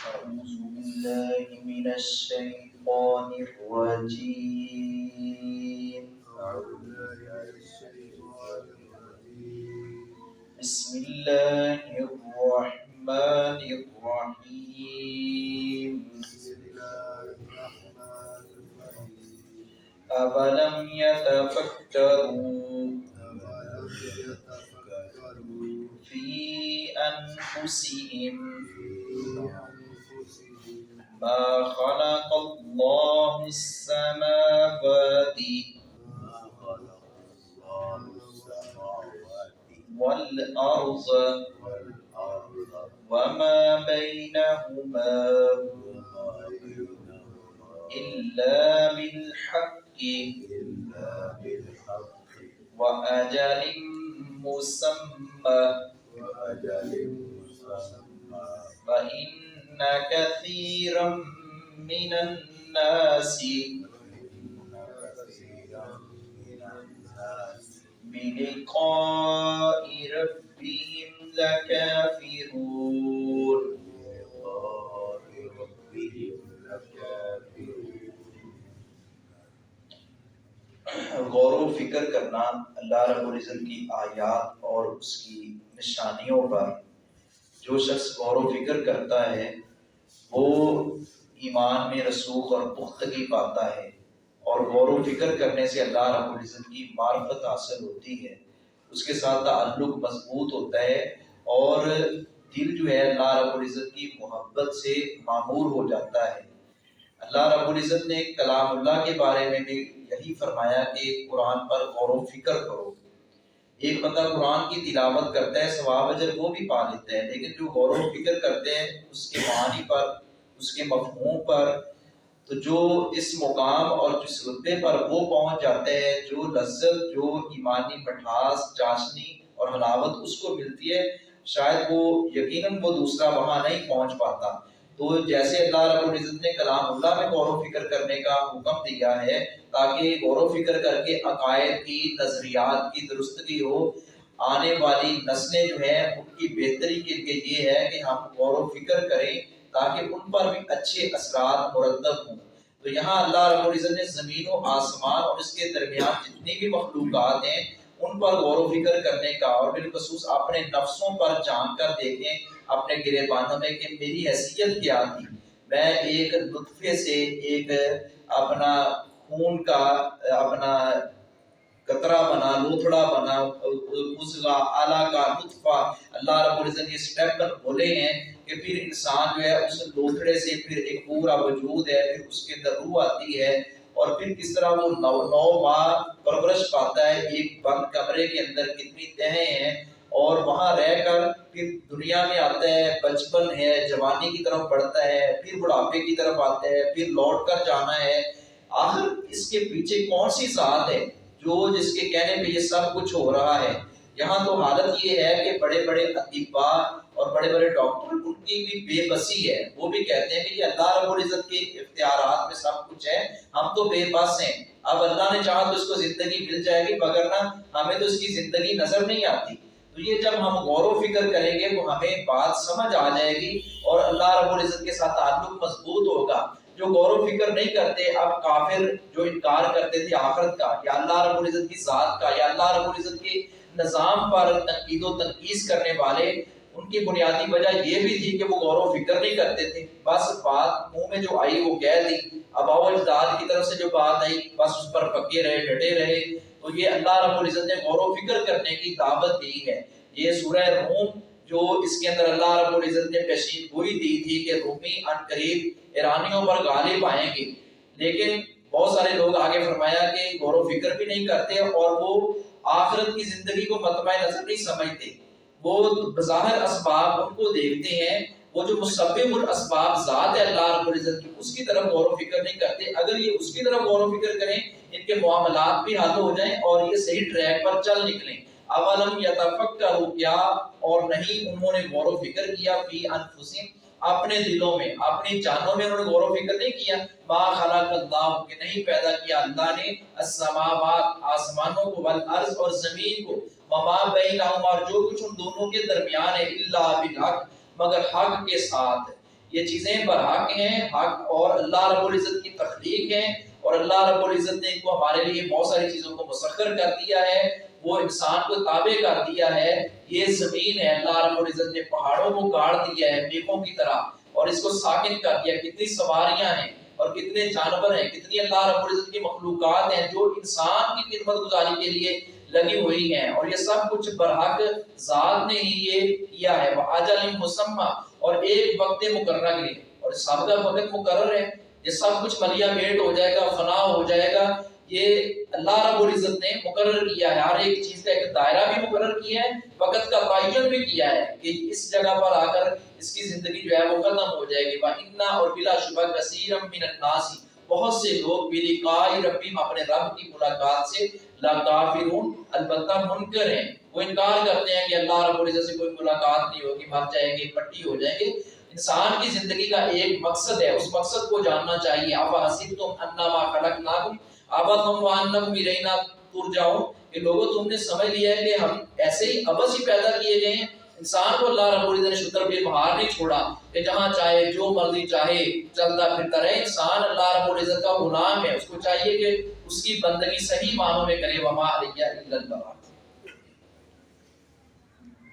أعوذ بالله من الشيطان الرجيم. بسم الله الرحمن الرحيم. أولم يتفكروا في أنفسهم ما خلق الله السماوات والأرض وما بينهما إلا بالحق وأجل مسمى وإن كثيرا من الناس بلقاء ربهم لكافرون. غور و فکر کرنا اللہ رب العزت کی آیات اور اس کی نشانیوں پر جو شخص غور و فکر کرتا ہے وہ ایمان میں رسوخ اور پختگی پاتا ہے، اور غور و فکر کرنے سے اللہ رب العزت کی معرفت حاصل ہوتی ہے، اس کے ساتھ تعلق مضبوط ہوتا ہے، اور دل جو ہے اللہ رب العزت کی محبت سے معمور ہو جاتا ہے۔ اللہ رب العزت نے کلام اللہ کے بارے میں بھی یہی فرمایا کہ قرآن پر غور و فکر کرو۔ ایک بندہ قرآن کی تلاوت کرتا ہے، ثواب اجر وہ بھی پا لیتا ہے، لیکن جو غور و فکر کرتے ہیں اس کے معنی پر، اس کے مفہوم پر، تو جو اس مقام اور جس رتبے پر وہ پہنچ جاتے ہیں، جو لذت، جو ایمانی مٹھاس، چاشنی اور حلاوت اس کو ملتی ہے، شاید وہ یقیناً وہ دوسرا وہاں نہیں پہنچ پاتا۔ تو جیسے اللہ رب العزت نے کلام اللہ میں غور و فکر کرنے کا حکم دیا ہے تاکہ غور و فکر کر کے عقائد کی، نظریات کی درستگی ہو، آنے والی نسلیں جو ہیں ان کی بہتری کے لیے یہ ہے کہ ہم غور و فکر کریں تاکہ ان پر بھی اچھے اثرات مرتب ہوں۔ تو یہاں اللہ رب العزت نے زمین و آسمان اور اس کے درمیان جتنی بھی مخلوقات ہیں ان پر غور و فکر کرنے کا، اور بالخصوص اپنے نفسوں پر جھانک کر دیکھیں اپنے گریبانوں میں کہ میری حیثیت کیا تھی۔ میں ایک نطفے سے، ایک اپنا خون کا اپنا قطرہ بنا، لوتھڑا بنا، عضلہ اعلیٰ کا نطفہ، اللہ رب العزت نے اسٹیپ پر بولے ہیں کہ پھر انسان جو ہے اس لوتھڑے سے پھر ایک پورا وجود ہے، پھر اس کے اندر روح آتی ہے، اور پھر کس طرح وہ 9 ماہ پرورش پاتا ہے ایک بند کمرے کے اندر، کتنی تہیں ہیں، اور وہاں رہ کر پھر دنیا میں آتا ہے، بچپن ہے، جوانی کی طرف بڑھتا ہے، پھر بڑھاپے کی طرف آتا ہے، پھر لوٹ کر جانا ہے۔ آخر اس کے پیچھے کون سی ذات ہے جو جس کے کہنے پہ یہ سب کچھ ہو رہا ہے؟ یہاں تو حالت یہ ہے کہ بڑے بڑے اطباء اور بڑے بڑے ڈاکٹر، ان کی بھی بے بسی ہے، وہ بھی کہتے ہیں کہ یہ اللہ رب العزت کے اختیارات میں سب کچھ ہے، ہم تو بے بس ہیں، اب اللہ نے چاہا تو اس کو زندگی مل جائے گی، وگرنہ ہمیں تو اس کی زندگی نظر نہیں آتی۔ تو یہ جب ہم غور و فکر کریں گے تو ہمیں بات سمجھ آ جائے گی اور اللہ رب العزت کے ساتھ تعلق مضبوط ہوگا۔ جو غور و فکر نہیں کرتے، اب کافر جو انکار کرتے تھے آخرت کا یا اللہ رب العزت کی ذات کا یا اللہ رب العزت کے نظام پر تنقید و تنقیص کرنے والے، ان کی بنیادی وجہ یہ بھی تھی کہ وہ غور و فکر نہیں کرتے تھے، بس بات منہ میں جو آئی وہ کہہ دی، آباء و اجداد کی طرف سے جو بات آئی بس اس پر پکے رہے، ڈٹے رہے۔ تو یہ اللہ رب العزت نے غور و فکر کرنے کی دعوت دی ہے۔ یہ سورہ روم جو اس کے اندر اللہ رب العزت نے پیشین گوئی دی تھی کہ رومی عنقریب ایرانیوں پر غالب آئیں گے، لیکن بہت سارے لوگ آگے فرمایا کہ غور و فکر بھی نہیں کرتے اور وہ آخرت کی زندگی کو مطمع نظر نہیں سمجھتے، وہ بظاہر اسباب ان کو دیکھتے ہیں، وہ جو مسبب الاسباب ذات ہے اللہ رب العزت کی اس کی طرف غور و فکر نہیں کرتے۔ اگر یہ اس کی طرف غور و فکر کریں، ان کے معاملات بھی حل ہو جائیں اور یہ صحیح ٹریک پر چل نکلیں۔ اولم یتفکروا، کیا اور نہیں انہوں نے غور و فکر کیا، فی انفسہم، اپنے دلوں میں، اپنی جانوں میں انہوں نے غور و فکر نہیں کیا، ما خلق اللہ، کہ نہیں پیدا کیا اللہ نے، السماوات، آسمانوں کو، والارض، اور زمین کو، وما بینہما، اور جو کچھ ان دونوں کے درمیان ہے، الا بالحق، مگر حق کے ساتھ۔ یہ چیزیں برحق ہیں، حق اور اللہ رب العزت کی تخلیق ہیں، اور اللہ رب العزت نے ان کو ہمارے لیے بہت ساری چیزوں کو مسخر کر دیا ہے، وہ انسان کو تابع کر دیا ہے۔ یہ زمین ہے، اللہ رب العزت نے پہاڑوں کو گاڑ دیا ہے میخوں کی طرح اور اس کو ساکن کر دیا۔ کتنی سواریاں ہیں اور کتنے جانور ہیں، کتنی اللہ رب العزت کی مخلوقات ہیں جو انسان کی خدمت گزاری کے لیے لگی ہوئی ہیں، اور یہ سب کچھ برحق ذات نے ہی یہ کیا ہے۔ وَأَجَلٍ مُّسَمًّى، اور ایک وقت مقررہ کے لیے، اور سب کا وقت مقرر ہے، یہ سب کچھ ملیا میٹ ہو جائے گا، فنا ہو جائے گا، یہ اللہ رب العزت نے مقرر کیا ہے۔ ہر ایک چیز کا ایک دائرہ بھی مقرر کیا ہے، وقت کا تعین بھی کیا ہے کہ اس جگہ پر آ کر اس کی زندگی جو ہے وہ ختم ہو جائے گی۔ وَإِنَّا، اور بلا شبہ کثیرا من الناس، بہت سے لوگ بلقاء ربہم، اپنے رب کی ملاقات سے، لکافرون، البتہ منکر ہیں، وہ انکار کرتے ہیں کہ اللہ رب العزت سے کوئی ملاقات نہیں ہوگی، مر جائیں گے، پٹی ہو جائیں گے۔ انسان کی زندگی کا ایک مقصد ہے، اس مقصد کو جاننا چاہیے۔ افحسبتم انما خلقناکم عبثا وانکم الینا ترجعون، کہ لوگوں تم نے سمجھ لیا ہے کہ ہم ایسے ہی عبث ہی پیدا کیے گئے ہیں۔ انسان کو اللہ رب العزت نے شتر بے بہار نہیں چھوڑا کہ جہاں چاہے جو مرضی چاہے چلتا پھرتا رہے۔ انسان اللہ رب العزت کا غلام ہے، اس کو چاہیے کہ اس کی بندگی صحیح معنوں میں کرے۔ وما علیہ الا البلاغ۔